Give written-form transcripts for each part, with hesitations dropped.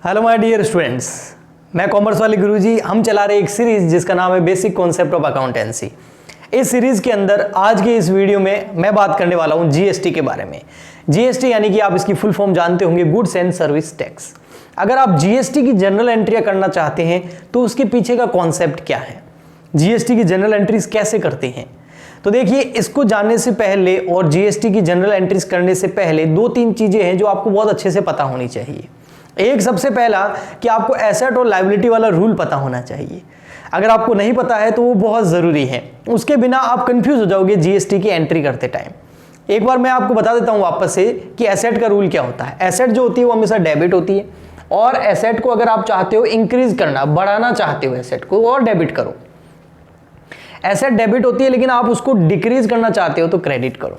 Hello my dear students, मैं commerce वाले गुरुजी। हम चला रहे एक सीरीज जिसका नाम है बेसिक कॉन्सेप्ट ऑफ अकाउंटेंसी। इस सीरीज के अंदर आज के इस वीडियो में मैं बात करने वाला हूं जीएसटी के बारे में। जीएसटी यानी कि आप इसकी फुल फॉर्म जानते होंगे, गुड्स एंड सर्विस टैक्स। अगर आप जीएसटी की जनरल एंट्रियां करना चाहते हैं तो उसके पीछे का कॉन्सेप्ट क्या है, जीएसटी की जनरल एंट्रीज कैसे करते हैं, तो देखिए इसको जानने से पहले और जीएसटी की जनरल एंट्रीज करने से पहले दो तीन चीजें हैं जो आपको बहुत अच्छे से पता होनी चाहिए। एक, सबसे पहला कि आपको एसेट और लायबिलिटी वाला रूल पता होना चाहिए। अगर आपको नहीं पता है तो वो बहुत ज़रूरी है, उसके बिना आप कंफ्यूज हो जाओगे जीएसटी की एंट्री करते टाइम। एक बार मैं आपको बता देता हूँ वापस से कि एसेट का रूल क्या होता है। एसेट जो होती है वो हमेशा डेबिट होती है, और एसेट को अगर आप चाहते हो इंक्रीज करना, बढ़ाना चाहते हो एसेट को, और डेबिट करो। एसेट डेबिट होती है लेकिन आप उसको डिक्रीज करना चाहते हो तो क्रेडिट करो।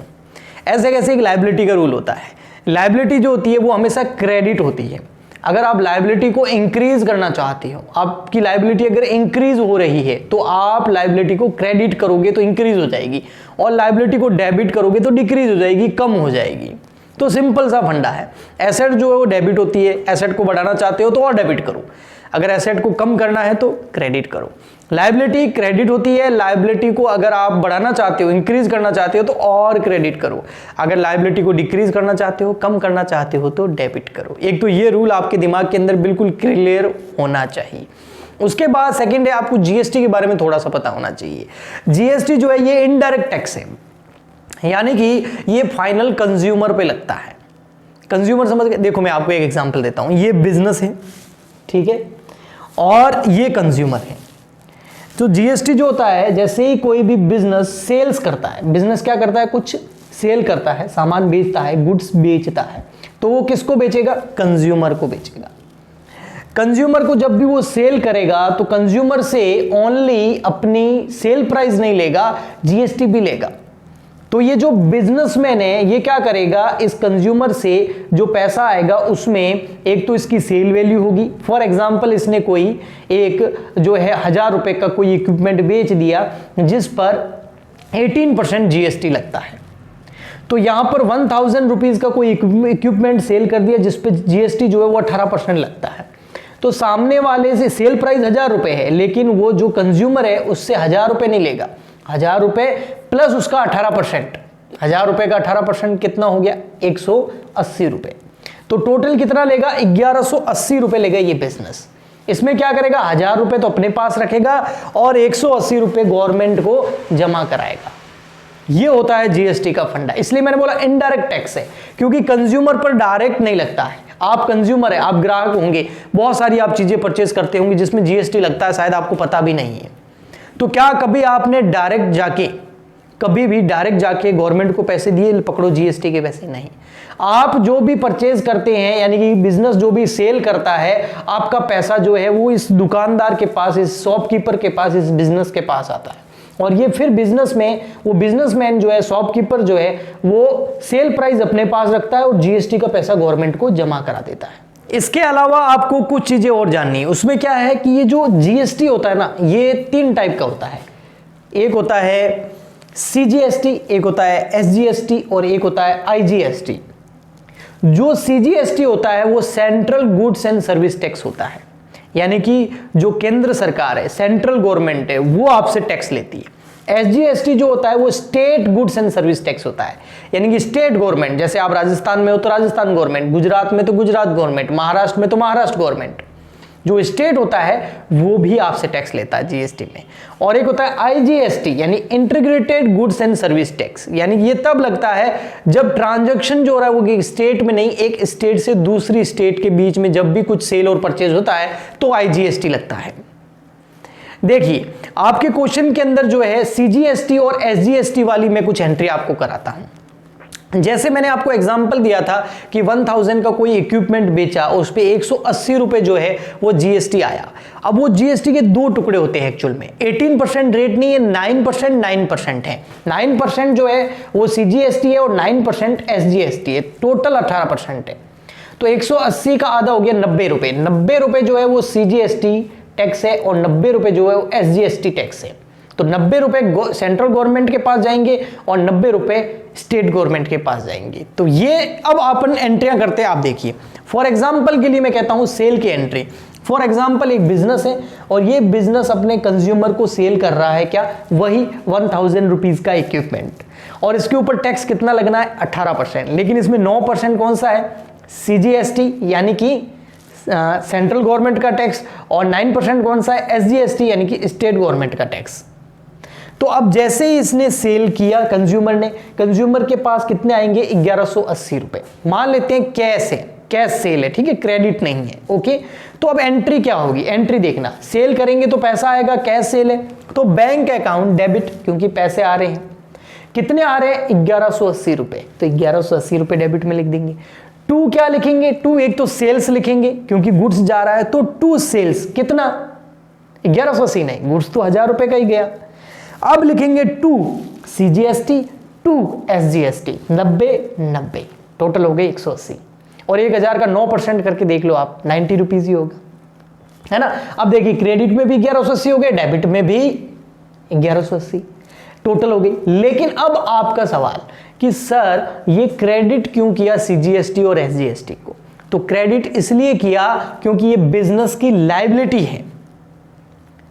ऐसे कैसे एक लायबिलिटी का रूल होता है। लायबिलिटी जो होती है वो हमेशा क्रेडिट होती है। अगर आप लायबिलिटी को इंक्रीज करना चाहते हो, आपकी लायबिलिटी अगर इंक्रीज हो रही है तो आप लायबिलिटी को क्रेडिट करोगे तो इंक्रीज हो जाएगी, और लायबिलिटी को डेबिट करोगे तो डिक्रीज हो जाएगी, कम हो जाएगी। तो सिंपल सा फंडा है। एसेट जो है वो डेबिट होती है, एसेट को बढ़ाना चाहते हो तो और डेबिट करो, अगर एसेट को कम करना है तो क्रेडिट करो। लायबिलिटी क्रेडिट होती है, लायबिलिटी को अगर आप बढ़ाना चाहते हो, इंक्रीज करना चाहते हो तो और क्रेडिट करो, अगर लायबिलिटी को डिक्रीज करना चाहते हो, कम करना चाहते हो तो डेबिट करो। एक तो ये रूल आपके दिमाग के अंदर बिल्कुल क्लियर होना चाहिए। उसके बाद सेकंड है, आपको जीएसटी के बारे में थोड़ा सा पता होना चाहिए। जीएसटी जो है ये इनडायरेक्ट टैक्स है, यानी कि ये फाइनल कंज्यूमर पे लगता है। कंज्यूमर समझ गए? देखो मैं आपको एक एग्जांपल देता हूं। ये बिजनेस है, ठीक है, और ये कंज्यूमर है। तो जीएसटी जो होता है, जैसे ही कोई भी बिजनेस सेल्स करता है, बिजनेस क्या करता है, कुछ सेल करता है, सामान बेचता है, गुड्स बेचता है, तो वो किसको बेचेगा? कंज्यूमर को बेचेगा। कंज्यूमर को जब भी वो सेल करेगा तो कंज्यूमर से ओनली अपनी सेल प्राइस नहीं लेगा, जीएसटी भी लेगा। तो ये जो बिजनेसमैन है ये क्या करेगा, इस कंज्यूमर से जो पैसा आएगा उसमें एक तो इसकी सेल वैल्यू होगी। फॉर एग्जांपल इसने कोई एक जो है 1000 रुपए का कोई इक्विपमेंट बेच दिया जिस पर 18% जीएसटी लगता है, तो यहां पर 1000 रुपीज का कोई इक्विपमेंट सेल कर दिया जिस पे जीएसटी जो है वो 18% लगता है। तो सामने वाले से सेल प्राइस 1000 रुपए है, लेकिन वो जो कंज्यूमर है उससे 1000 रुपए नहीं लेगा, 1000 रुपए प्लस उसका 18%। 1000 रुपए का 18% कितना हो गया? 180 रुपए। तो टोटल कितना लेगा? 1180 रुपए लेगा ये बिजनेस। इसमें क्या करेगा? 1000 रुपए तो अपने पास रखेगा और 180 रुपए गवर्नमेंट को जमा कराएगा। ये होता है जीएसटी का फंडा। इसलिए मैंने बोला इनडायरेक्ट टैक्स है, क्योंकि कंज्यूमर पर डायरेक्ट नहीं लगता है। आप कंज्यूमर है, आप ग्राहक होंगे, बहुत सारी आप चीजें परचेज करते होंगे जिसमें जीएसटी लगता है, शायद आपको पता भी नहीं है। तो क्या कभी आपने कभी भी डायरेक्ट जाके गवर्नमेंट को पैसे दिए, पकड़ो जीएसटी के पैसे? नहीं। आप जो भी परचेज करते हैं, यानी कि बिजनेस जो भी सेल करता है, आपका पैसा जो है वो इस दुकानदार के पास, इस शॉपकीपर के पास, इस बिजनेस के पास आता है, और ये फिर बिजनेस में वो बिजनेसमैन जो है, शॉपकीपर जो है, वो सेल प्राइस अपने पास रखता है और जीएसटी का पैसा गवर्नमेंट को जमा करा देता है। इसके अलावा आपको कुछ चीजें और जाननी है। उसमें क्या है कि ये जो जीएसटी होता है ना, ये 3 टाइप का होता है। एक होता है सीजीएसटी, एक होता है एसजीएसटी, और एक होता है आईजीएसटी। जो सीजीएसटी होता है वो central goods and service tax होता है, यानी कि जो केंद्र सरकार है, सेंट्रल गवर्नमेंट है, वो आपसे टैक्स लेती है। एसजीएसटी जो होता है वो state goods and service tax होता है, यानी कि स्टेट गवर्नमेंट, जैसे आप राजस्थान में हो तो राजस्थान गवर्नमेंट, गुजरात में तो गुजरात गवर्नमेंट, महाराष्ट्र में तो महाराष्ट्र गवर्नमेंट, जो स्टेट होता है वो भी आपसे टैक्स लेता है जीएसटी में। और एक होता है आईजीएसटी, यानी integrated goods and service tax, यानी ये तब लगता है जब ट्रांजैक्शन जो हो रहा है वो एक स्टेट में नहीं, एक स्टेट से दूसरी स्टेट के बीच में जब भी कुछ सेल और परचेज होता है तो आईजीएसटी लगता है। देखिए आपके क्वेश्चन के अंदर जो है सीजीएसटी और एसजीएसटी वाली मैं कुछ एंट्री आपको कराता हूं। जैसे मैंने आपको एग्जांपल दिया था कि 1000 का कोई इक्विपमेंट बेचा और उस पे 180 रुपए जो है वो जीएसटी आया। अब वो जीएसटी के 2 टुकड़े होते हैं एक्चुअल में, 18% रेट नहीं है, 9% है। 9% जो है वो सीजीएसटी है और 9% एसजीएसटी है, टोटल 18% है। तो 180 का आधा हो गया 90 रुपए। 90 रुपए जो है वो सीजीएसटी टैक्स है और 90 रुपए जो है वो एसजीएसटी टैक्स है। तो 90 रुपए सेंट्रल गवर्नमेंट के पास जाएंगे और 90 रुपए स्टेट गवर्नमेंट के पास जाएंगे। तो ये अब अपन एंट्रियां करते हैं। आप देखिए, फॉर एग्जांपल के लिए मैं कहता हूं सेल की एंट्री। फॉर एग्जांपल एक बिजनेस है और ये बिजनेस अपने कंज्यूमर को सेल कर रहा है, क्या, वही 1000 रुपीज का इक्विपमेंट, और इसके ऊपर टैक्स कितना लगना है, 18%। लेकिन इसमें 9% कौन सा है, CGST यानी कि सेंट्रल गवर्नमेंट का टैक्स, और 9% कौन सा है, SGST यानी कि स्टेट गवर्नमेंट का टैक्स। तो अब जैसे ही इसने सेल किया कंज्यूमर ने, कंज्यूमर के पास कितने आएंगे, 1180 रुपए। मान लेते हैं कैश है, कैश सेल है, ठीक है, क्रेडिट नहीं है, ओके। तो अब एंट्री क्या होगी, एंट्री देखना, सेल करेंगे तो पैसा आएगा, कैश सेल है तो बैंक अकाउंट डेबिट, क्योंकि पैसे आ रहे हैं। कितने आ रहे हैं, 1180 रुपए, तो 1180 रुपए डेबिट में लिख देंगे। टू क्या लिखेंगे, टू एक तो सेल्स लिखेंगे क्योंकि गुड्स जा रहा है, तो टू सेल्स कितना, 1180 नहीं, गुड्स तो 1000 रुपए का ही गया। अब लिखेंगे two CGST, two SGST, 90 total हो गए 180, और 1000 का 9% करके देख लो आप, 90 रुपीज ही होगा, है ना। अब देखिए क्रेडिट में भी 1180 हो गए, डेबिट में भी 1180 टोटल हो गई। लेकिन अब आपका सवाल कि सर ये क्रेडिट क्यों किया CGST और SGST को, तो क्रेडिट इसलिए किया क्योंकि ये बिजनेस की लायबिलिटी है,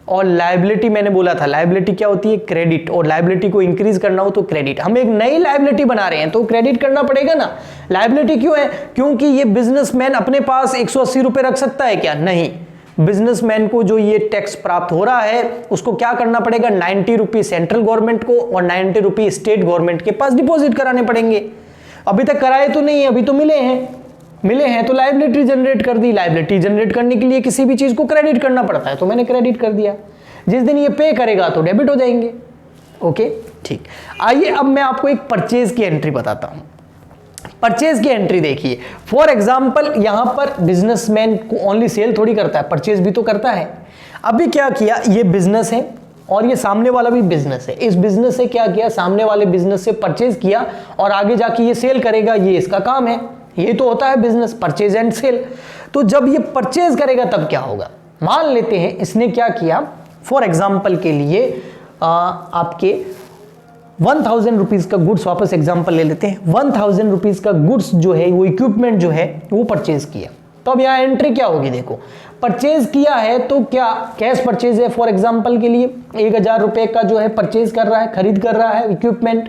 और लायबिलिटी मैंने बोला था, लायबिलिटी क्या होती है, क्रेडिट, और लायबिलिटी को इंक्रीज करना हो तो क्रेडिट। हम एक नई लायबिलिटी बना रहे हैं तो क्रेडिट करना पड़ेगा ना। लायबिलिटी क्यों है, क्योंकि ये बिजनेसमैन अपने पास 180 रुपए रख सकता है क्या, नहीं। बिजनेसमैन को जो ये टैक्स प्राप्त हो रहा है उसको क्या करना पड़ेगा, 90 रुपीज सेंट्रल गवर्नमेंट को और 90 रुपीज स्टेट गवर्नमेंट के पास डिपॉजिट कराने पड़ेंगे। अभी तक कराए तो नहीं है, अभी तो मिले हैं तो लायबिलिटी जनरेट कर दी। लायबिलिटी जनरेट करने के लिए किसी भी चीज को क्रेडिट करना पड़ता है, तो मैंने क्रेडिट कर दिया। जिस दिन ये पे करेगा तो डेबिट हो जाएंगे, ओके, ठीक। आइए अब मैं आपको एक परचेज की एंट्री बताता हूं। परचेज की एंट्री देखिए, फॉर एग्जांपल यहां पर बिजनेसमैन को ओनली सेल थोड़ी करता है, परचेज भी तो करता है। अभी क्या किया, ये बिजनेस है और ये सामने वाला भी बिजनेस है। इस बिजनेस से क्या किया, सामने वाले बिजनेस से परचेज किया और आगे जाके ये सेल करेगा, ये इसका काम है। ये तो होता है बिजनेस, परचेज एंड सेल। तो जब ये परचेज करेगा तब क्या होगा, मान लेते हैं इसने क्या किया, फॉर एग्जांपल के लिए आपके 1000 रुपीज का गुड्स, वापस एग्जांपल ले लेते हैं, 1000 रुपीज का गुड्स जो है, वो इक्विपमेंट जो है वो परचेज किया। तो अब यहाँ एंट्री क्या होगी, देखो परचेज किया है तो क्या कैश परचेज है, फॉर एग्जांपल के लिए 1000 रुपए का जो है परचेज कर रहा है, खरीद कर रहा है इक्विपमेंट,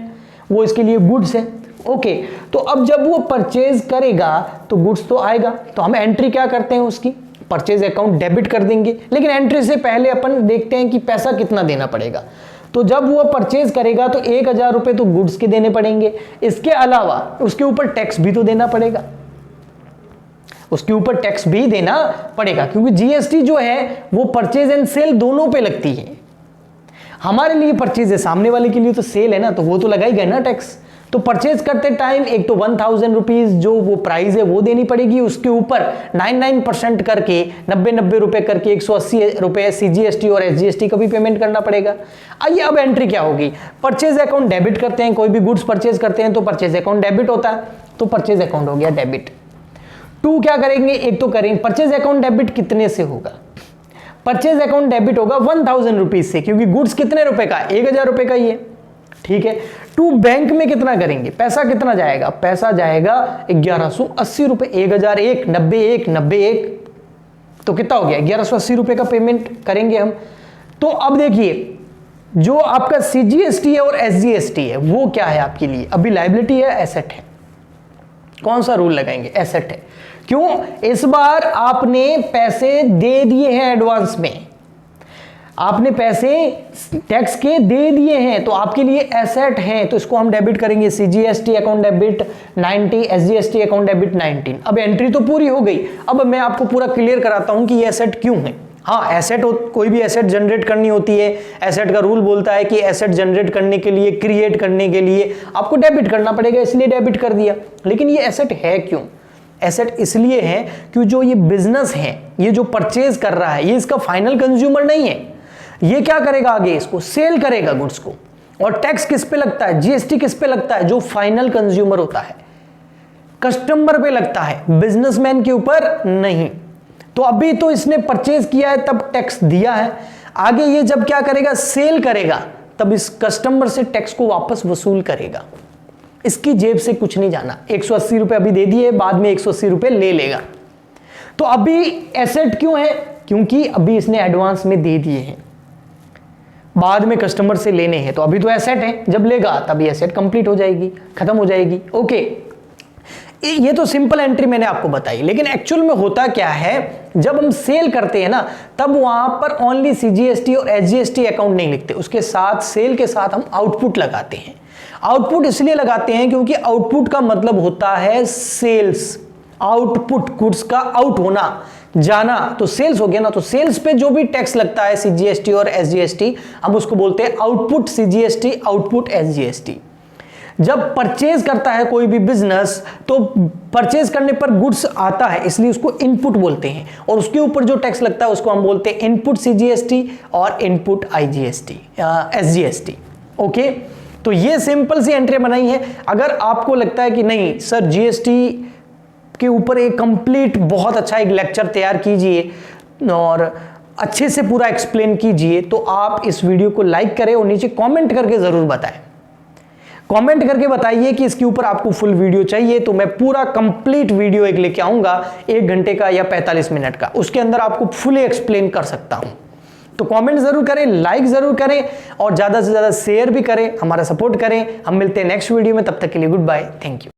वो इसके लिए गुड्स है, ओके। तो अब जब वो परचेज करेगा तो गुड्स तो आएगा, तो हम एंट्री क्या करते हैं उसकी, परचेज अकाउंट डेबिट कर देंगे। लेकिन एंट्री से पहले अपन देखते हैं कि पैसा कितना देना पड़ेगा। तो जब वो परचेज करेगा तो 1000 रुपए तो गुड्स के देने पड़ेंगे, इसके अलावा उसके ऊपर टैक्स भी तो देना पड़ेगा, उसके ऊपर टैक्स भी देना पड़ेगा, क्योंकि GST जो है वो परचेज एंड सेल दोनों पे लगती है। हमारे लिए परचेज है, सामने वाले के लिए तो सेल है ना, तो वो तो लगाएगा ना टैक्स। तो परचेज करते टाइम एक तो 1000 रुपीज जो वो प्राइस है वो देनी पड़ेगी, उसके ऊपर 99% करके 90 रुपए करके 180 रुपए CGST और SGST का भी पेमेंट करना पड़ेगा। आइए अब एंट्री क्या होगी, परचेज अकाउंट डेबिट करते हैं, कोई भी गुड्स परचेज करते हैं तो परचेज अकाउंट डेबिट होता है, तो परचेज अकाउंट हो गया डेबिट। टू क्या करेंगे, एक तो करेंगे परचेज अकाउंट डेबिट कितने से होगा, परचेज अकाउंट डेबिट होगा 1000 रुपीज से, क्योंकि गुड्स कितने रुपए का, 1000 रुपए का ही है, ठीक है। टू बैंक में कितना करेंगे, पैसा कितना जाएगा, पैसा जाएगा 1180 रुपए, 1001 91 तो कितना हो गया 1180 रुपए का पेमेंट करेंगे हम। तो अब देखिए जो आपका CGST है और SGST है वो क्या है आपके लिए, अभी लायबिलिटी है, एसेट है। कौन सा रूल लगाएंगे, एसेट है। क्यों, इस बार आपने पैसे दे दिए हैं एडवांस में, आपने पैसे टैक्स के दे दिए हैं तो आपके लिए एसेट हैं, तो इसको हम डेबिट करेंगे। CGST account debit 90, SGST account debit 19। अब एंट्री तो पूरी हो गई। अब मैं आपको पूरा क्लियर कराता हूं कि ये एसेट क्यों है। हाँ, एसेट कोई भी एसेट जनरेट करनी होती है, एसेट का रूल बोलता है कि एसेट जनरेट करने के लिए, क्रिएट करने के लिए आपको डेबिट करना पड़ेगा, इसलिए डेबिट कर दिया। लेकिन ये एसेट है क्यों, एसेट इसलिए है कि जो ये बिजनेस है, ये जो परचेज कर रहा है, ये इसका फाइनल कंज्यूमर नहीं है। ये क्या करेगा, आगे इसको सेल करेगा गुड्स को, और टैक्स किस पे लगता है, GST किस पे लगता है, जो फाइनल कंज्यूमर होता है, कस्टमर पे लगता है, बिजनेसमैन के ऊपर नहीं। तो अभी तो इसने परचेज किया है तब टैक्स दिया है, आगे ये जब क्या करेगा, सेल करेगा, तब इस कस्टमर से टैक्स को वापस वसूल करेगा। इसकी जेब से कुछ नहीं जाना। 180 रुपए अभी दे दिए, बाद में 180 रुपए ले लेगा। तो अभी एसेट क्यों है? क्योंकि अभी इसने एडवांस में दे दिए हैं, बाद में कस्टमर से लेने हैं, तो अभी तो एसेट है, जब लेगा तभी एसेट कंप्लीट हो जाएगी, खत्म हो जाएगी। ओके, ये तो सिंपल एंट्री मैंने आपको बताई, लेकिन एक्चुअल में होता क्या है, जब हम सेल करते हैं ना, तब वहां पर ओनली सीजीएसटी और एसजीएसटी अकाउंट नहीं लिखते, उसके साथ सेल के साथ हम आउटपुट लगाते हैं। आउटपुट इसलिए लगाते हैं क्योंकि आउटपुट का मतलब होता है सेल्स, आउटपुट, गुड्स का आउट होना, जाना, तो सेल्स हो गया ना। तो सेल्स पे जो भी टैक्स लगता है सीजीएसटी और एसजीएसटी, हम उसको बोलते हैं आउटपुट सीजीएसटी, आउटपुट एसजीएसटी। जब परचेज करता है कोई भी बिजनेस, तो परचेज करने पर गुड्स आता है, इसलिए उसको इनपुट बोलते हैं, और उसके ऊपर जो टैक्स लगता है उसको हम बोलते हैं इनपुट सीजीएसटी और इनपुट आईजीएसटी, एसजीएसटी। ओके, तो ये सिंपल सी एंट्री बनाई है। अगर आपको लगता है कि नहीं सर जीएसटी के ऊपर एक कंप्लीट बहुत अच्छा एक लेक्चर तैयार कीजिए और अच्छे से पूरा एक्सप्लेन कीजिए, तो आप इस वीडियो को लाइक करें और नीचे कमेंट करके जरूर बताएं। कमेंट करके बताइए कि इसके ऊपर आपको फुल वीडियो चाहिए, तो मैं पूरा कंप्लीट वीडियो एक लेके आऊंगा, 1 घंटे का या 45 मिनट का, उसके अंदर आपको फुली एक्सप्लेन कर सकता हूं। तो कमेंट जरूर करें, लाइक जरूर करें और ज्यादा से ज्यादा शेयर भी करें, हमारा सपोर्ट करें। हम मिलते हैं नेक्स्ट वीडियो में, तब तक के लिए गुड बाय, थैंक यू।